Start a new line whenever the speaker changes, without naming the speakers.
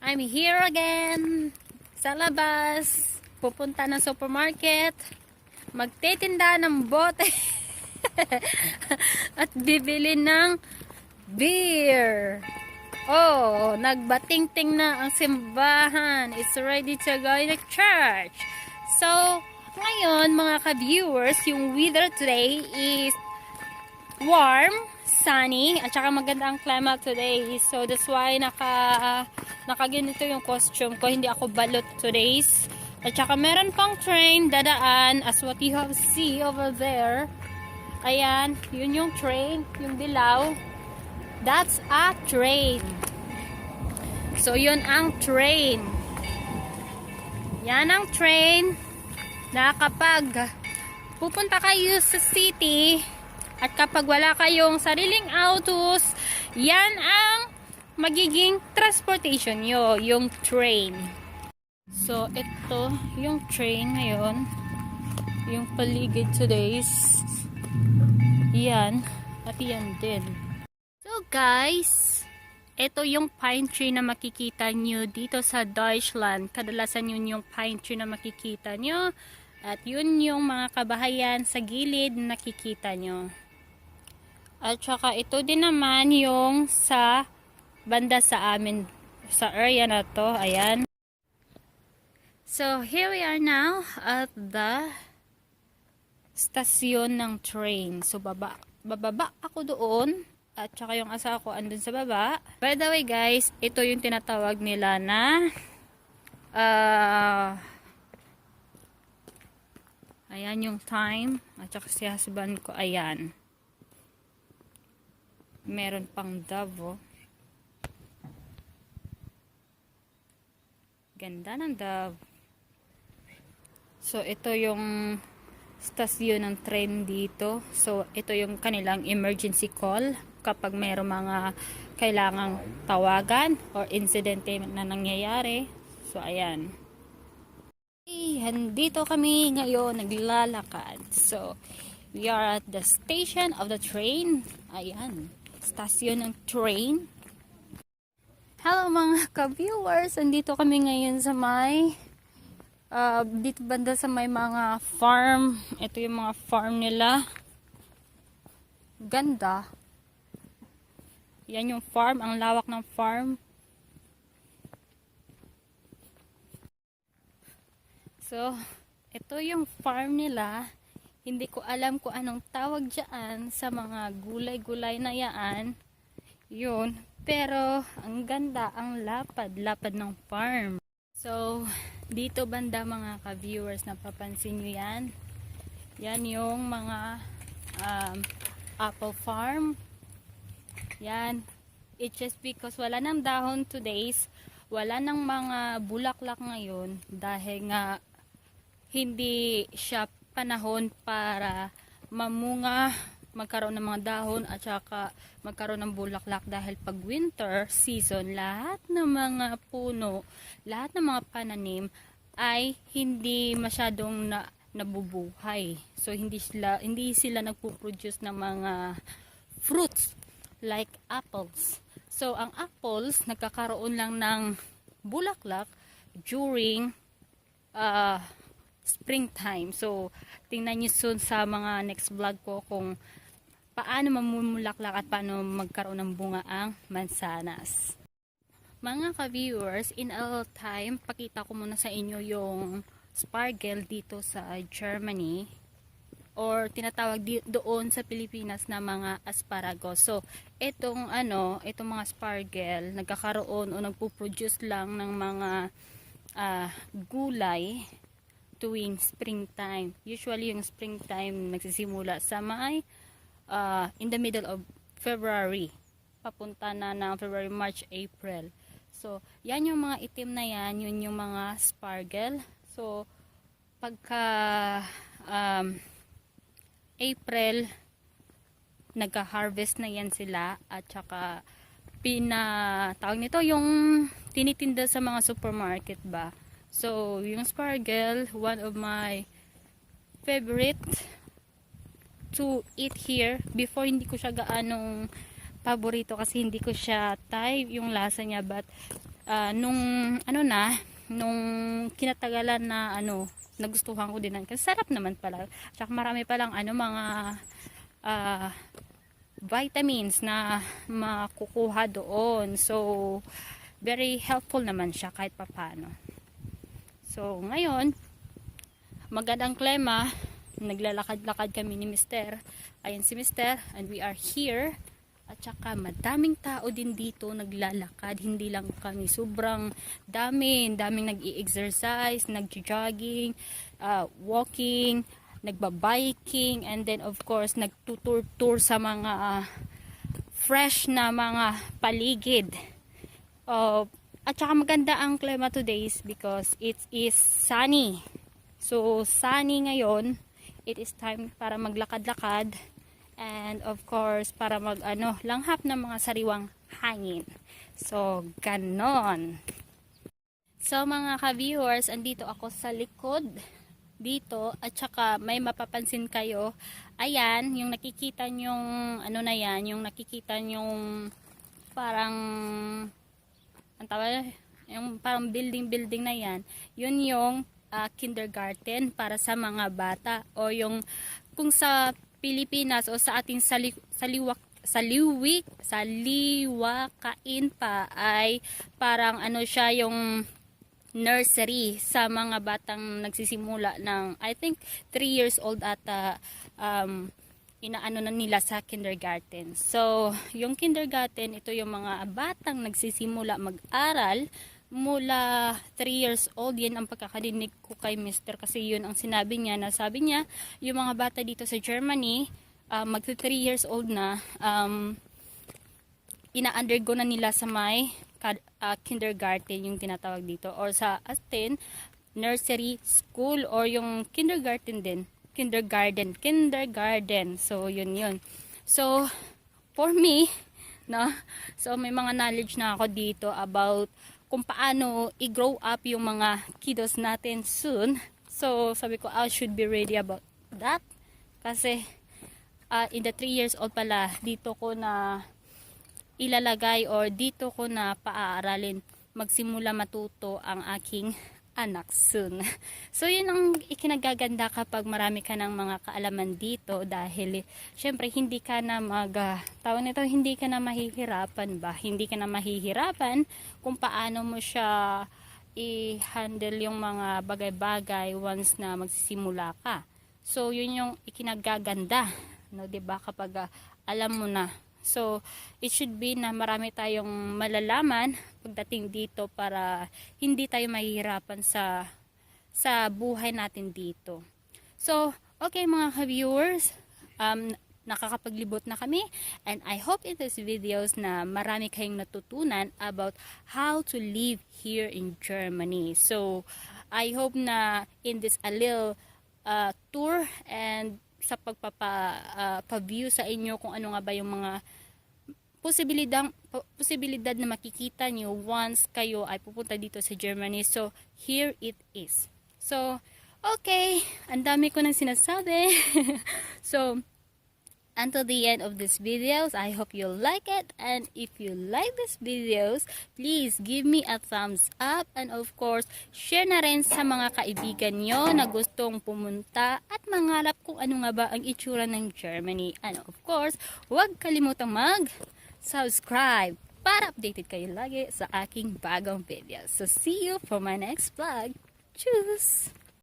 I'm here again sa labas. Pupunta ng supermarket. Magtitinda ng bote. At bibili ng beer. Oh, nagbatingting na ang simbahan. It's ready to go to church. So, ngayon mga ka-viewers, yung weather today is warm, sunny, at saka maganda ang climate today. So that's why nakaganito yung costume ko. Hindi ako balot today's. At saka meron pang train dadaan as what you have see over there. Ayan, yun yung train, yung dilaw. That's a train. So yun ang train. Yan ang train na kapag pupunta kayo sa city, at kapag wala kayong sariling autos, yan ang magiging transportation nyo, yung train. So, ito yung train ngayon. Yung paligid today's. Yan. At yan din. So, guys, ito yung pine tree na makikita nyo dito sa Deutschland. Kadalasan yun yung pine tree na makikita nyo. At yun yung mga kabahayan sa gilid na nakikita nyo. At saka ito din naman yung sa banda sa amin, sa area na to. Ayan. So, here we are now at the stasyon ng train. So, bababa ako doon. At saka yung asawa ko andun sa baba. By the way guys, ito yung tinatawag nila na ayan yung time. At saka si husband ko, ayan. Meron pang Dove, oh. Ganda ng Dove. So, ito yung stasyon ng train dito. So, ito yung kanilang emergency call kapag mayroong mga kailangang tawagan or insidente na nangyayari. So, ayan. Dito kami ngayon naglalakad. So, we are at the station of the train. Ayan. Stasyon ng train. Hello mga ka-viewers, andito kami ngayon sa may dito banda sa may mga farm. Ito yung mga farm nila. Ganda. Yan yung farm, ang lawak ng farm. So, ito yung farm nila. Hindi ko alam kung anong tawag dyan sa mga gulay-gulay na yan. Yun. Pero, ang ganda, ang lapad-lapad ng farm. So, dito banda mga ka-viewers, napapansin nyo yan. Yan yung mga apple farm. Yan. It's just because wala nang dahon today's, wala nang mga bulaklak ngayon dahil nga hindi siya panahon para mamunga, magkaroon ng mga dahon at saka magkaroon ng bulaklak dahil pag winter season, lahat ng mga puno, lahat ng mga pananim ay hindi masyadong nabubuhay. So hindi sila nagpo-produce ng mga fruits like apples. So ang apples nagkakaroon lang ng bulaklak during springtime. So, tingnan nyo soon sa mga next vlog ko kung paano mamumulaklak at paano magkaroon ng bunga ang mansanas. Mga ka-viewers, in a little time, pakita ko muna sa inyo yung spargel dito sa Germany or tinatawag doon sa Pilipinas na mga asparagus. So, itong mga spargel, nagkakaroon o nagpo-produce lang ng mga gulay tuwing springtime. Usually yung springtime nagsisimula sa may in the middle of February. Papunta na ng February, March, April. So, yan yung mga itim na yan, yun yung mga spargel. So, pagka April, nagka-harvest na yan sila at saka tawag nito yung tinitinda sa mga supermarket ba. So, yung spargel, one of my favorite to eat here. Before, hindi ko siya gaanong paborito kasi hindi ko siya type yung lasa niya. But, nung ano na, nung kinatagalan na nagustuhan ko din. Kasi sarap naman pala. Tsaka marami palang mga ah, vitamins na makukuha doon. So, very helpful naman siya kahit papano. So, ngayon, magandang klima. Naglalakad-lakad kami ni Mister. Ayan si Mister. And we are here. At saka madaming tao din dito naglalakad, hindi lang kami, sobrang daming nag-i-exercise, nag-jogging, walking, nagba-biking, and then of course nagtutur-tour sa mga fresh na mga paligid. At saka maganda ang klima today because it is sunny. So sunny ngayon, it is time para maglakad-lakad. And of course, para langhap ng mga sariwang hangin. So, ganon. So, mga ka-viewers, andito ako sa likod dito. At saka, may mapapansin kayo. Ayan, yung nakikita nyong, na yan, yung nakikita nyong parang, ang tawag, yung parang building na yan. Yun yung kindergarten para sa mga bata. O yung, kung sa Pilipinas o sa ating saliwakain pa ay parang siya yung nursery sa mga batang nagsisimula ng I think 3 years old ata inaano na nila sa kindergarten. So, yung kindergarten, ito yung mga batang nagsisimula mag-aral mula 3 years old. Yan ang pagkakadinig ko kay Mr. Kasi yun ang sinabi niya. Nasabi niya, yung mga bata dito sa Germany, mag 3 years old na, ina-undergo na nila sa may kindergarten, yung tinatawag dito. Or sa atin, nursery school, or yung kindergarten din. Kindergarten. So, yun. So, for me, no? So, may mga knowledge na ako dito about kung paano i-grow up yung mga kiddos natin soon. So, sabi ko, I should be ready about that. Kasi, in the 3 years old pala, dito ko na ilalagay or dito ko na paaaralin magsimula matuto ang aking anak soon. So, yun ang ikinagaganda kapag marami ka ng mga kaalaman dito dahil, syempre, hindi ka na hindi ka na mahihirapan ba? Hindi ka na mahihirapan kung paano mo siya i-handle yung mga bagay-bagay once na magsisimula ka. So, yun yung ikinagaganda, no, 'di ba? Kapag alam mo na. So, it should be na marami tayong malalaman pagdating dito para hindi tayo mahihirapan sa buhay natin dito. So, okay mga ka-viewers, nakakapaglibot na kami, and I hope in this videos na marami kayong natutunan about how to live here in Germany. So, I hope na in this a little tour and sa pagpapa-view sa inyo kung ano nga ba yung mga posibilidad na makikita nyo once kayo ay pupunta dito sa Germany. So, here it is. So, okay, ang dami ko nang sinasabi. So, until the end of this videos, I hope you like it, and if you like this videos, please give me a thumbs up, and of course, share na rin sa mga kaibigan nyo na gustong pumunta at mangalap kung ano nga ba ang itsura ng Germany. And of course, huwag kalimutang mag-subscribe para updated kayo lagi sa aking bagong videos. So see you for my next vlog. Tschüss!